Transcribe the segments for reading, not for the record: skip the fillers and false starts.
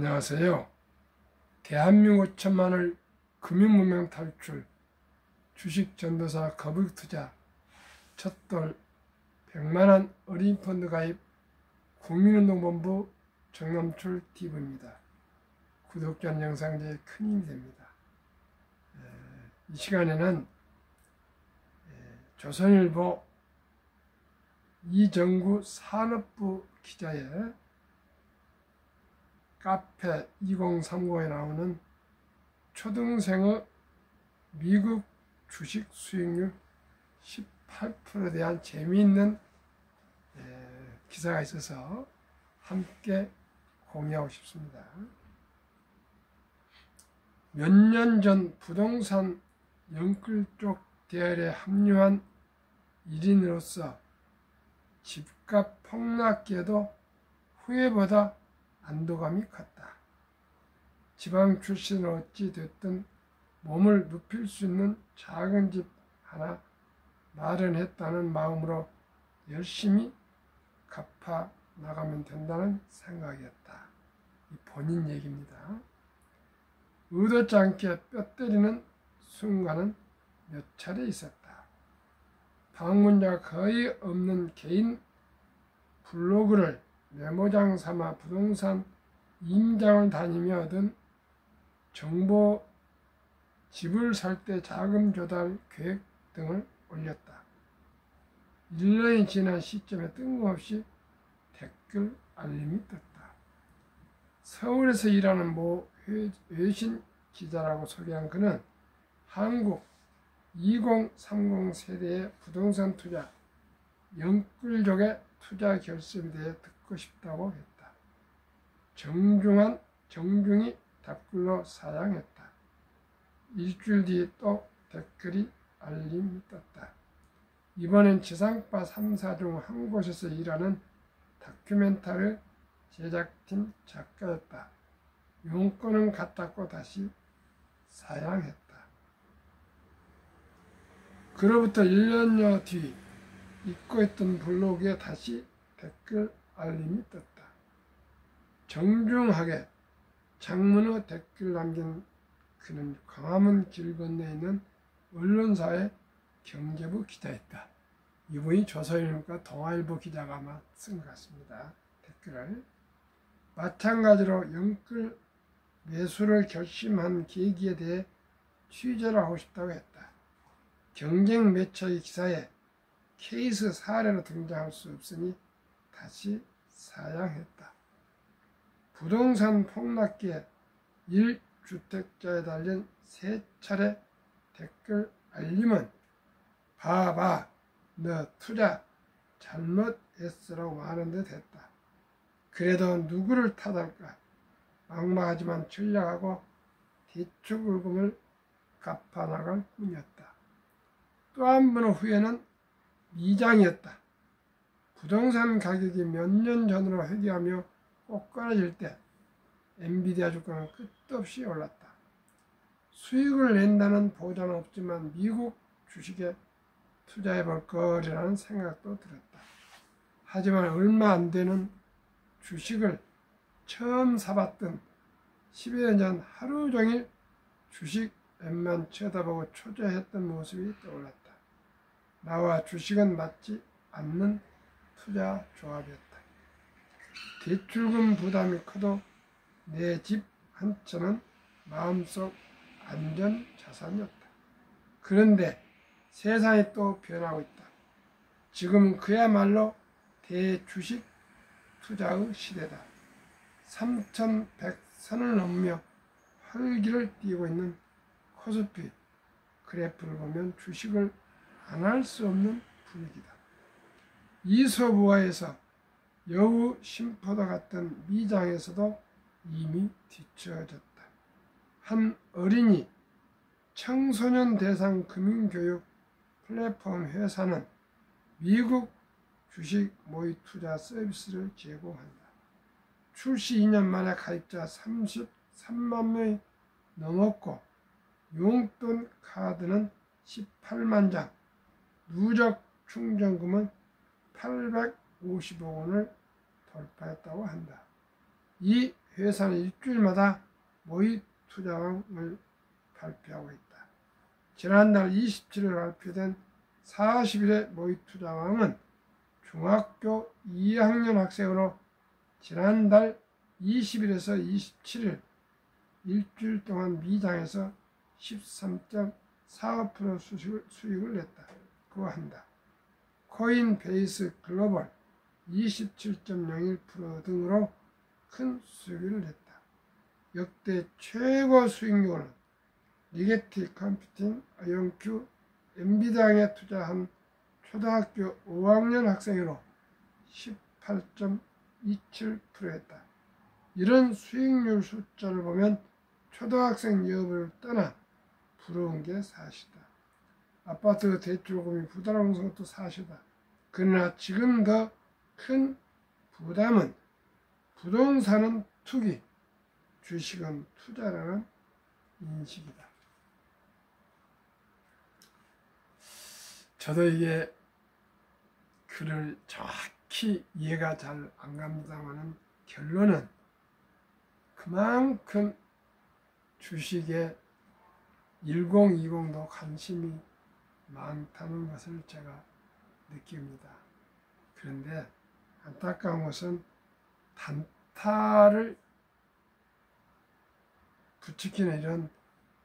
안녕하세요. 대한민국 천만을 금융문명 탈출, 주식전도사 거북투자, 첫돌 100만원 어린이펀드 가입, 국민운동본부 정남출 TV입니다. 구독자 영상 제 큰 힘이 됩니다. 이 시간에는 조선일보 이정구 산업부 기자의 카페 2030에 나오는 초등생의 미국 주식 수익률 18%에 대한 재미있는 기사가 있어서 함께 공유하고 싶습니다. 몇 년 전 부동산 영끌 쪽 대열에 합류한 일인으로서 집값 폭락기에도 후회보다 안도감이 컸다. 지방 출신으로 어찌 됐든 몸을 눕힐 수 있는 작은 집 하나 마련했다는 마음으로 열심히 갚아 나가면 된다는 생각이었다. 이 본인 얘기입니다. 의도치 않게 뼈 때리는 순간은 몇 차례 있었다. 방문자가 거의 없는 개인 블로그를 메모장 삼아 부동산 임장을 다니며 얻은 정보, 집을 살 때 자금 조달 계획 등을 올렸다. 1년이 지난 시점에 뜬금없이 댓글 알림이 떴다. 서울에서 일하는 모 외신 기자라고 소개한 그는 한국 2030 세대의 부동산 투자, 영끌족의 투자 결심에 대해 듣고 싶다고 했다. 정중히 답글로 사양했다. 일주일 뒤 또 댓글이 알림이 떴다. 이번엔 지상파 3사 중 한 곳에서 일하는 다큐멘터리 제작팀 작가였다. 용건은 같았고 다시 사양했다. 그로부터 1년여 뒤 잊고 있던 블로그에 다시 댓글 알림이 떴다. 정중하게 장문의 댓글 남긴 그는 광화문 길 건너에 있는 언론사의 경제부 기자였다. 이분이 조선일보과 동아일보 기자가 아마 쓴 것 같습니다. 댓글을. 마찬가지로 영끌 매수를 결심한 계기에 대해 취재를 하고 싶다고 했다. 경쟁 매체의 기사에 케이스 사례로 등장할 수 없으니 다시 사양했다. 부동산 폭락기에 1주택자에 달린 3차례 댓글 알림은 봐봐 너 투자 잘못했으라고 말하는 듯 했다. 그래도 누구를 탓할까? 막막하지만 전략하고 대출금을 갚아나갈 뿐이었다. 또 한 번의 후회는 미장이었다. 부동산 가격이 몇 년 전으로 회귀하며 꼬꾸라질 때 엔비디아 주가는 끝도 없이 올랐다. 수익을 낸다는 보장은 없지만 미국 주식에 투자해 볼 거리라는 생각도 들었다. 하지만 얼마 안 되는 주식을 처음 사봤던 10여 년 전 하루 종일 주식 앱만 쳐다보고 초조했던 모습이 떠올랐다. 나와 주식은 맞지 않는 투자 조합이었다. 대출금 부담이 커도 내 집 한 채는 마음속 안전 자산이었다. 그런데 세상이 또 변하고 있다. 지금은 그야말로 대주식 투자의 시대다. 3100선을 넘으며 활기를 띠고 있는 코스피 그래프를 보면 주식을 안 할 수 없는 분위기다. 이소부화에서 여우 심포도 같은 미장에서도 이미 뒤처졌다. 한 어린이 청소년 대상 금융교육 플랫폼 회사는 미국 주식 모의 투자 서비스를 제공한다. 출시 2년 만에 가입자 33만 명이 넘었고 용돈 카드는 18만 장, 누적 충전금은 850억 원을 돌파했다고 한다. 이 회사는 일주일마다 모의 투자왕을 발표하고 있다. 지난달 27일 발표된 40일의 모의 투자왕은 중학교 2학년 학생으로 지난달 20일에서 27일 일주일 동안 미장에서 13.45% 수익을 냈다고 한다. 코인베이스 글로벌 27.01% 등으로 큰 수익을 냈다. 역대 최고 수익률은 리게티 컴퓨팅, 아이온큐, 엔비디아에 투자한 초등학교 5학년 학생으로 18.27%였다. 이런 수익률 숫자를 보면 초등학생 여부를 떠나 부러운 게 사실이다. 아파트 대출금이 부담스러운 것도 사실이다. 그러나 지금 더 큰 부담은 부동산은 투기, 주식은 투자라는 인식이다. 저도 이게 글을 정확히 이해가 잘 안 갑니다만 결론은 그만큼 주식에 1020도 관심이 많다는 것을 제가 느낍니다. 그런데 안타까운 것은 단타를 부추기는 이런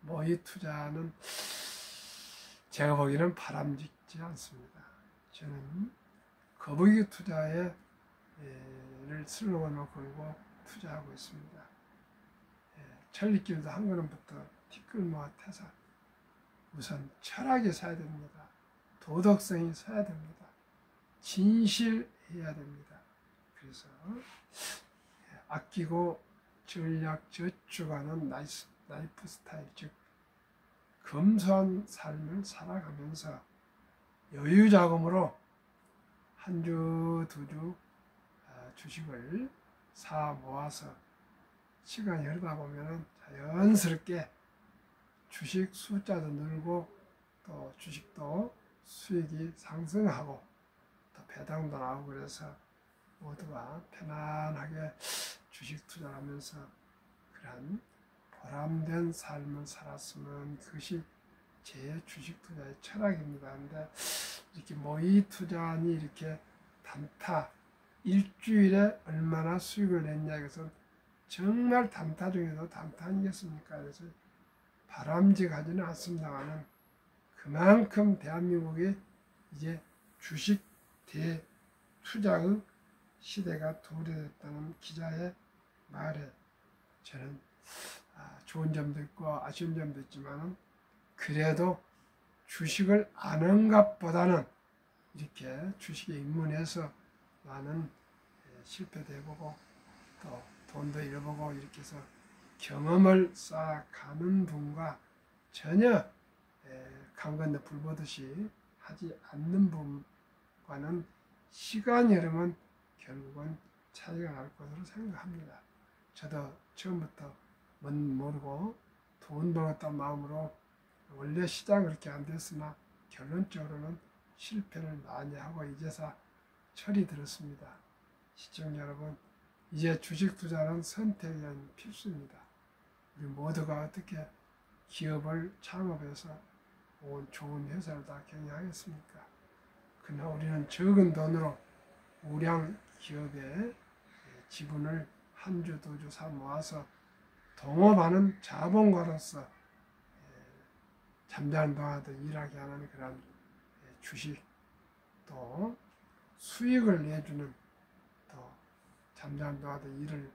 모의 투자는 제가 보기에는 바람직지 않습니다. 저는 거북이 투자에 를 슬로건을 걸고 투자하고 있습니다. 천리길도 한 걸음부터 티끌모아 태산. 우선 철학이 있어야 됩니다. 도덕성이 있어야 됩니다. 진실해야 됩니다. 그래서 아끼고 전략 저축하는 라이프 스타일, 즉 검소한 삶을 살아가면서 여유 자금으로 한 주, 두 주 주식을 사 모아서 시간이 흐르다 보면 자연스럽게 주식 숫자도 늘고 또 주식도 수익이 상승하고 또 배당도 나오고 그래서 모두가 편안하게 주식 투자를 하면서 그런 보람된 삶을 살았으면 그것이 제 주식 투자의 철학입니다. 그런데 이렇게 모의 투자니 이렇게 단타 일주일에 얼마나 수익을 냈냐 이것은 정말 단타 중에도 단타 아니겠습니까? 그래서 바람직하지는 않습니다만 그만큼 대한민국이 이제 주식 대투자의 시대가 도래됐다는 기자의 말에 저는 좋은 점도 있고 아쉬운 점도 있지만 그래도 주식을 아는 것보다는 이렇게 주식에 입문해서 많은 실패도 해보고 또 돈도 잃어보고 이렇게 해서 경험을 쌓아가는 분과 전혀 강 건너 불 보듯이 하지 않는 분과는 시간이 흐르면 결국은 차이가 날 것으로 생각합니다. 저도 처음부터 모르고 돈 벌었다는 마음으로 원래 시장은 그렇게 안 됐으나 결론적으로는 실패를 많이 하고 이제서 철이 들었습니다. 시청자 여러분, 이제 주식 투자는 선택이 아닌 필수입니다. 우리 모두가 어떻게 기업을 창업해서 좋은 회사를 다 경영하겠습니까? 그러나 우리는 적은 돈으로 우량 기업의 지분을 한 주, 두 주 사 모아서 동업하는 자본가로서 잠자는 동안도 일하게 하는 그런 주식 또 수익을 내주는 또 잠자는 동안도 일을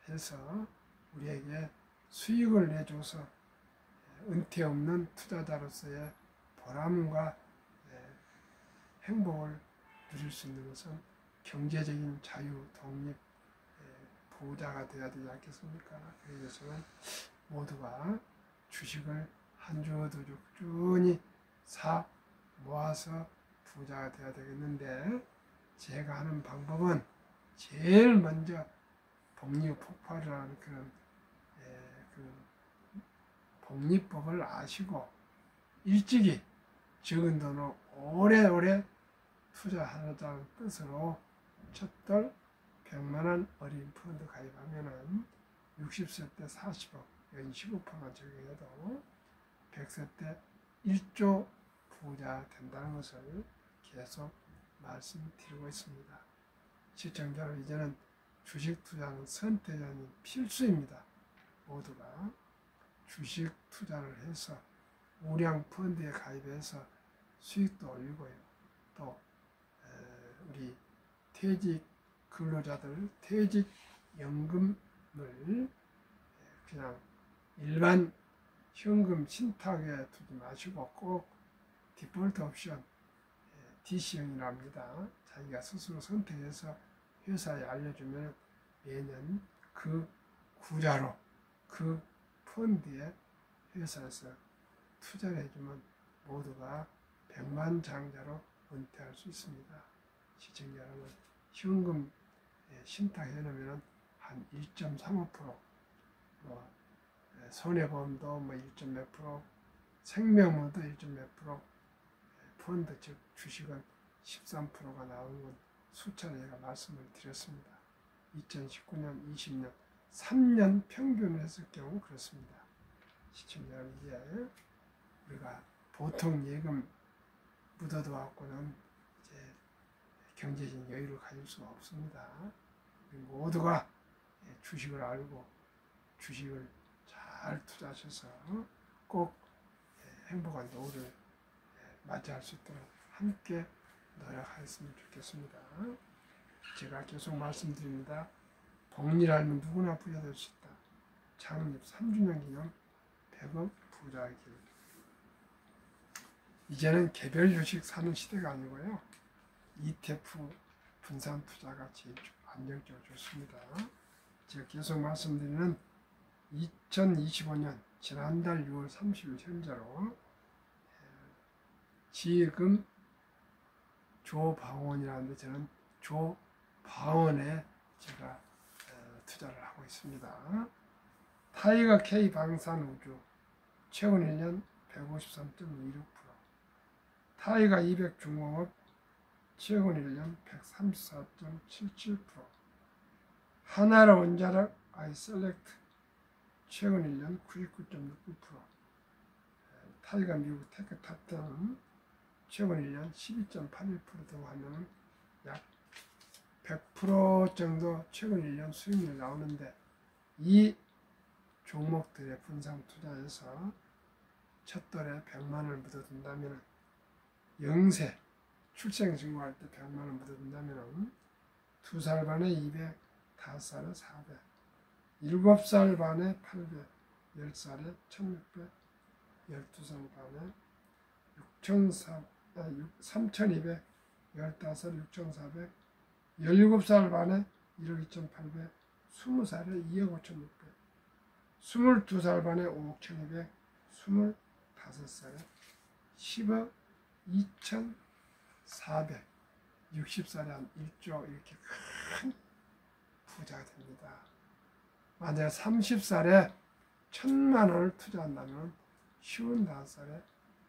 해서 우리에게 수익을 내줘서 은퇴 없는 투자자로서의 보람과 행복을 누릴 수 있는 것은 경제적인 자유, 독립, 부자가 되어야 되지 않겠습니까? 그래서 저는 모두가 주식을 한 주, 두 주 꾸준히 사 모아서 부자가 되어야 되겠는데 제가 하는 방법은 제일 먼저 복리 폭발이라는 그런 복리법을 아시고 일찍이 적은 돈을 오래오래 투자하자는 뜻으로 첫돌 100만 원 어린 펀드 가입하면은 60세 때 40억, 연 15%만 적용해도 100세 때 1조 부자 된다는 것을 계속 말씀드리고 있습니다. 시청자 여러분, 이제는 주식 투자는 선택이 아닌 필수입니다. 모두가 주식 투자를 해서 우량 펀드에 가입해서 수익도 올리고요. 또 우리 퇴직 근로자들 퇴직연금을 그냥 일반 현금 신탁에 두지 마시고 꼭 디폴트 옵션 DC형이랍니다. 자기가 스스로 선택해서 회사에 알려주면 매년 그 구자로 그 펀드에 회사에서 투자를 해주면 모두가 백만장자로 은퇴할 수 있습니다. 시청자 여러분, 현금 신탁해 놓으면 한 1.35%, 뭐 손해보험도 뭐 1.몇 %, 생명보험도 1.몇 %, 펀드 즉 주식은 13%가 나오는 건 수차례 제가 말씀을 드렸습니다. 2019년, 20년, 3년 평균을 했을 경우 그렇습니다. 시청자 여러분, 이게 우리가 보통 예금 묻어두었고는 이제 경제적인 여유를 가질 수가 없습니다. 모두가 주식을 알고 주식을 잘 투자하셔서 꼭 행복한 노후를 맞이할 수 있도록 함께 노력하였으면 좋겠습니다. 제가 계속 말씀드립니다. 복리라면 누구나 부자 될 수 있다. 창립 3주년 기념 100억 부자의 길. 이제는 개별 주식 사는 시대가 아니고요. ETF 분산 투자가 제일 안정적으로 좋습니다. 제가 계속 말씀드리는 2025년 지난달 6월 30일 현재로 지금 조방원이라는데 저는 조방원에 제가 투자를 하고 있습니다. 타이거 K 방산우주 최근 1년 153.26%, 타이거 200 중공업 최근 1년 134.77%, 하나로 원자력 아이셀렉트 최근 1년 99.69%, 타이거 미국 테크탑텐 최근 1년 12.81% 등하면 약 100% 정도 최근 1년 수익률이 나오는데, 이 종목들의 분산 투자에서 첫돌에 100만 원을 묻어둔다면, 영세 출생 신고할 때 100만 원 묻어둔다면 2살 반에 200, 5살에 400, 7살 반에 800, 10살에 1600, 12살 반에 3200, 15살 6400, 17살 반에 1억 2800, 20살에 2억 5600, 22살 반에 5억 1200, 25살에 10억 2400, 60살에 한 1조 이렇게 큰 부자가 됩니다. 만약 30살에 1000만 원을 투자한다면 55살에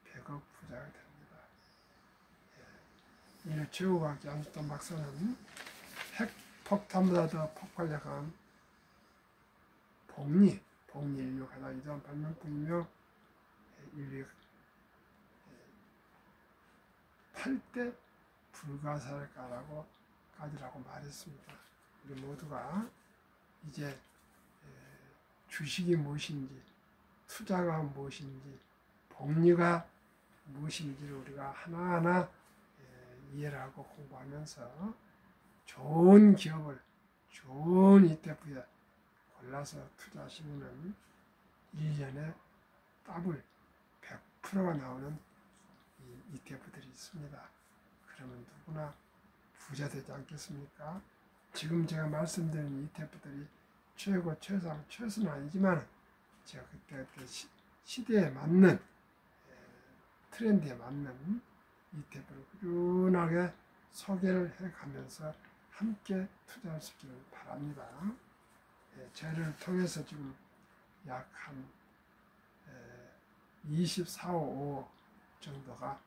100억 부자가 됩니다. 인류 최고과학자 안수동 박사는 핵폭탄보다 더 폭발력한 복리 인류 가장 이전 발명품이며 인류 8대 불가사의가라고 가지라고 말했습니다. 우리 모두가 이제 주식이 무엇인지, 투자가 무엇인지, 복리가 무엇인지를 우리가 하나하나 이해를 하고 공부하면서 좋은 기업을, 좋은 ETF에 골라서 투자하시면 1년에 더블 100%가 나오는 이 ETF들이 있습니다. 그러면 누구나 부자 되지 않겠습니까? 지금 제가 말씀드린 ETF들이 최고, 최상, 최선은 아니지만 제가 그때 시대에 맞는, 트렌드에 맞는 ETF를 꾸준하게 소개를 해가면서 함께 투자하시기를 바랍니다. 저를 통해서 지금 약 한 24, 5 정도가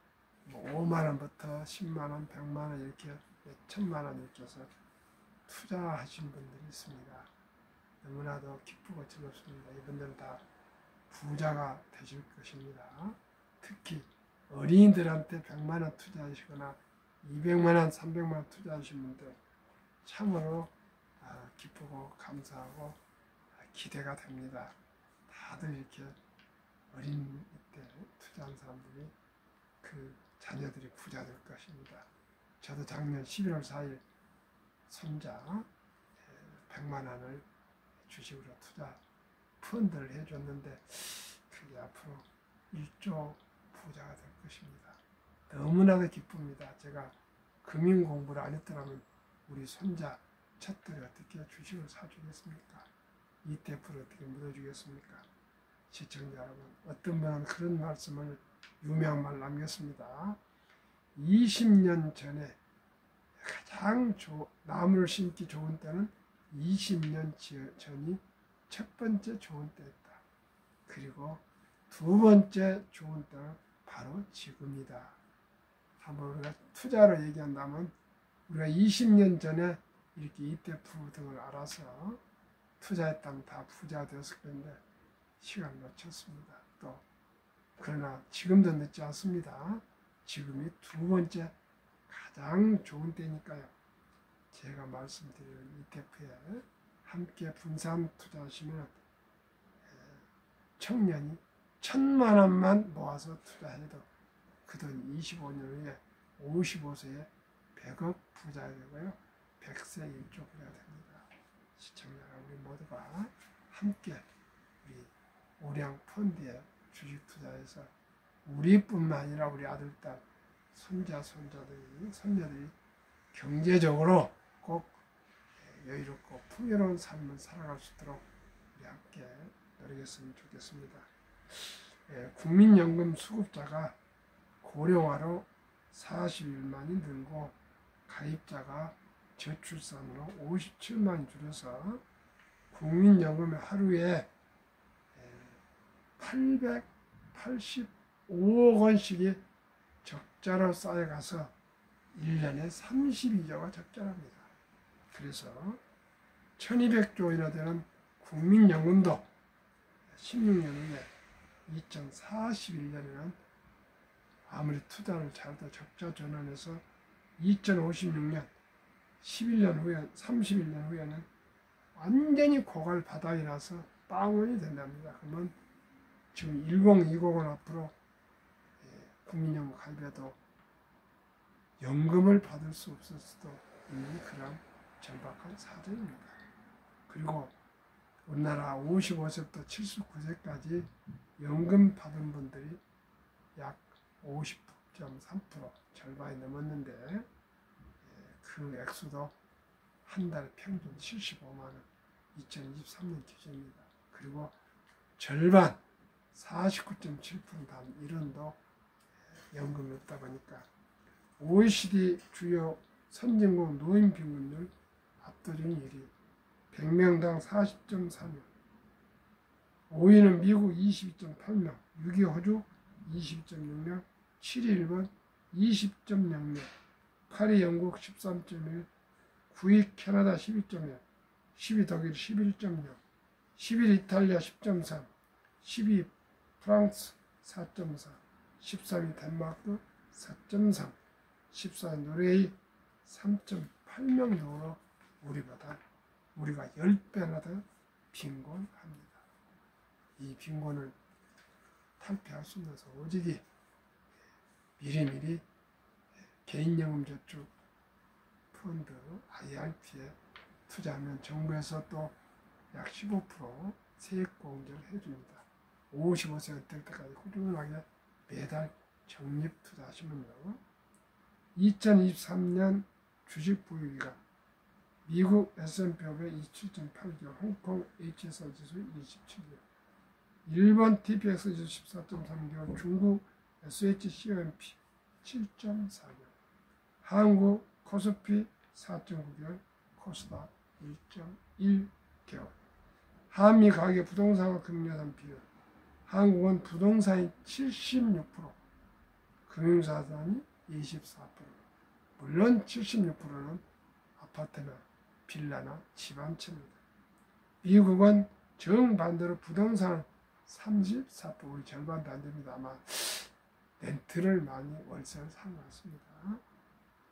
5만 원부터 10만 원, 100만 원 이렇게 몇 천만 원 이렇게 해서 투자하신 분들이 있습니다. 너무나도 기쁘고 즐겁습니다. 이분들은 다 부자가 되실 것입니다. 특히 어린이들한테 100만 원 투자하시거나 200만 원, 300만 원 투자하신 분들 참으로 기쁘고 감사하고 기대가 됩니다. 다들 이렇게 어린 때 투자한 사람들이 그 자녀들이 부자 될 것입니다. 저도 작년 11월 4일 손자 100만 원을 주식으로 투자 펀드를 해줬는데 그게 앞으로 1조 부자가 될 것입니다. 너무나도 기쁩니다. 제가 금융 공부를 안 했더라면 우리 손자 첫들이 어떻게 주식을 사주겠습니까? ETF를 어떻게 묻어주겠습니까? 시청자 여러분, 어떤 분은 그런 말씀을 유명한 말 남겼습니다. 20년 전에 가장 나무를 심기 좋은 때는 20년 전이 첫 번째 좋은 때였다. 그리고 두 번째 좋은 때는 바로 지금이다. 한번 우리가 투자로 얘기한다면 우리가 20년 전에 이렇게 ETF 등을 알아서 투자했다면 다 부자 되었을 건데 시간을 놓쳤습니다. 또 그러나 지금도 늦지 않습니다. 지금이 두 번째 가장 좋은 때니까요. 제가 말씀드린 ETF에 함께 분산 투자하시면 청년이 1,000만 원만 모아서 투자해도 그 돈 25년 후에 55세에 100억 부자가 되고요. 100세 1조 부자가 됩니다. 시청자 우리 모두가 함께 우리 우량 펀드에 주식 투자해서 우리뿐만 아니라 우리 아들, 딸, 손자, 손녀들이 경제적으로 꼭 여유롭고 풍요로운 삶을 살아갈 수 있도록 우리 함께 노력했으면 좋겠습니다. 국민연금 수급자가 고령화로 41만이 늘고 가입자가 저출산으로 57만이 줄어서 국민연금이 하루에 885억 원씩이 적자로 쌓여가서 1년에 32조가 적자랍니다. 그래서 1200조 원이나 되는 국민연금도 16년 후에 2041년에는 아무리 투자를 잘해도 적자 전환해서 2056년 11년 후에 31년 후에는 완전히 고갈 바닥이 나서 빵원이 된답니다. 그러면 지금 1020은 앞으로 국민연금 가입해도 연금을 받을 수 없을 수도 있는 그런 절박한 사정입니다. 그리고 우리나라 55세부터 79세까지 연금 받은 분들이 약 50.3% 절반이 넘었는데 그 액수도 한 달 평균 75만 원, 2023년 기준입니다. 그리고 절반 49.7% 단 1원도 연금이 없다 보니까 OECD 주요 선진국 노인 평균율 압도적인 1위 100명당 40.4명 5위는 미국 22.8명 6위 호주 22.6명 7위 일본 20.0명 8위 영국 13.1 9위 캐나다 12.1 10위 독일 11.0 11위 이탈리아 10.3 10위 프랑스 4.4 13위 덴마크 4.3 14위 노르웨이 3.8명 정도로 우리가 10배나 더 빈곤합니다. 이 빈곤을 탈피할 수 있어서 오직이 미리미리 개인연금저축 펀드 IRP에 투자하면 정부에서 또 약 15% 세액공제를 해줍니다. 55세가 될 때까지 꾸준하게 매달 적립 투자하시면요. 2023년 주식 보유기간 미국 S&P 500 27.8개월, 홍콩 HSR 지수 27개월, 일본 TPX 지수 14.3개월, 중국 SHCOMP 7.4개월, 한국 코스피 4.9개월, 코스닥 1.1개월. 한미 가계 부동산과 금융자산 비율. 한국은 부동산이 76%, 금융자산이 24%. 물론 76%는 아파트나 빌라나 집 한 채입니다. 미국은 정반대로 부동산 34%, 우리 절반도 안 됩니다. 아마 렌트를 많이 월세를 사는 것 같습니다.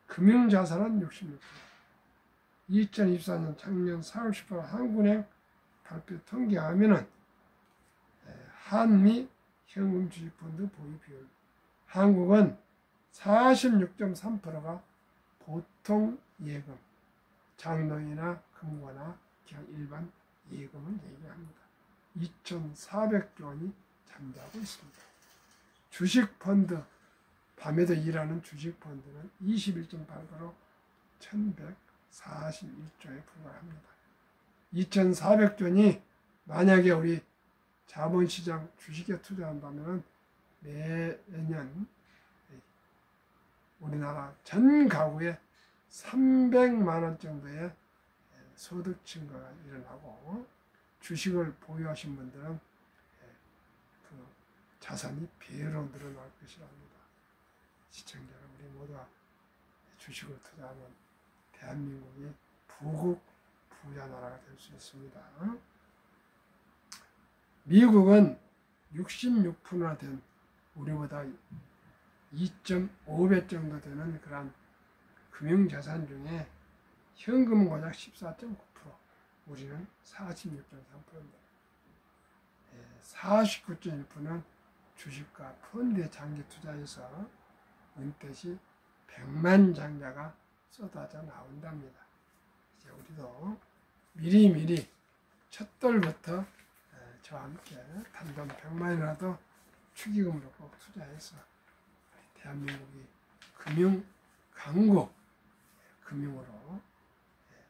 금융자산은 66%. 2024년 작년 4월 10일 한국은행 발표 통계하면은 한미 현금 주식 펀드 보유 비율, 한국은 46.3%가 보통 예금, 장로이나 금고나 그냥 일반 예금을 얘기합니다. 2,400조 원이 잠자고 있습니다. 주식 펀드, 밤에도 일하는 주식 펀드는 21.8%, 1,141조에 불과합니다. 2,400조 원이 만약에 우리 자본시장 주식에 투자한다면 매년 우리나라 전 가구에 300만 원 정도의 소득 증가가 일어나고, 주식을 보유하신 분들은 그 자산이 배로 늘어날 것이랍니다. 시청자 여러분, 우리 모두가 주식을 투자하면 대한민국이 부국 부자 나라가 될 수 있습니다. 미국은 66%나 된, 우리보다 2.5배 정도 되는 그런 금융자산 중에 현금 고작 14.9%, 우리는 46.3%입니다. 49.1%는 주식과 펀드에 장기 투자해서 은퇴 시 100만 장자가 쏟아져 나온답니다. 이제 우리도 미리미리 첫돌부터 저와 함께 단돈 100만이라도 축의금으로 꼭 투자해서 대한민국이 금융 강국, 금융으로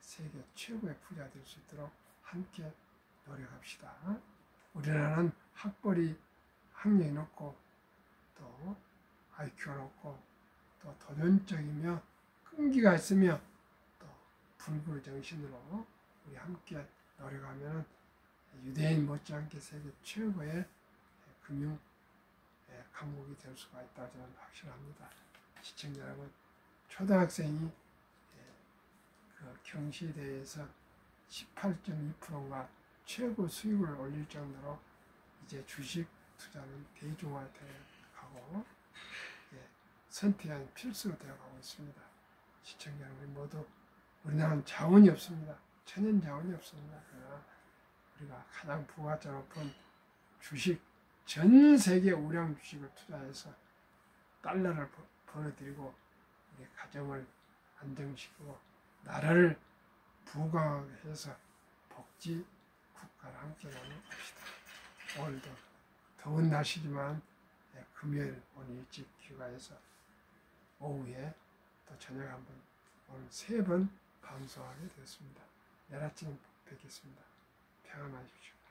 세계 최고의 부자 될 수 있도록 함께 노력합시다. 우리나라는 학벌이 학력이 높고 또 IQ가 높고 또 도전적이며 끈기가 있으며 또 불굴정신으로 우리 함께 노력하면 유대인 못지않게 세계 최고의 금융 강국이 될 수가 있다고 저는 확신합니다. 시청자 여러분, 초등학생이 그 경시대회에서 18.2%가 최고 수익을 올릴 정도로 이제 주식 투자는 대중화되어 가고 선택이 필수로 되어가고 있습니다. 시청자 여러분, 모두 우리나라는 자원이 없습니다. 천연 자원이 없습니다. 그러나 우리가 가장 부가가 높은 주식, 전 세계 우량 주식을 투자해서 달러를 벌어들이고 우리 가정을 안정시키고 나라를 부강해서 복지 국가를 함께 나눠갑시다. 오늘도 더운 날씨지만 금요일 오늘 일찍 귀가해서 오후에 또 저녁 한번, 오늘 3번 방송하게 되었습니다. 내일 아침 뵙겠습니다. 평안하십시오.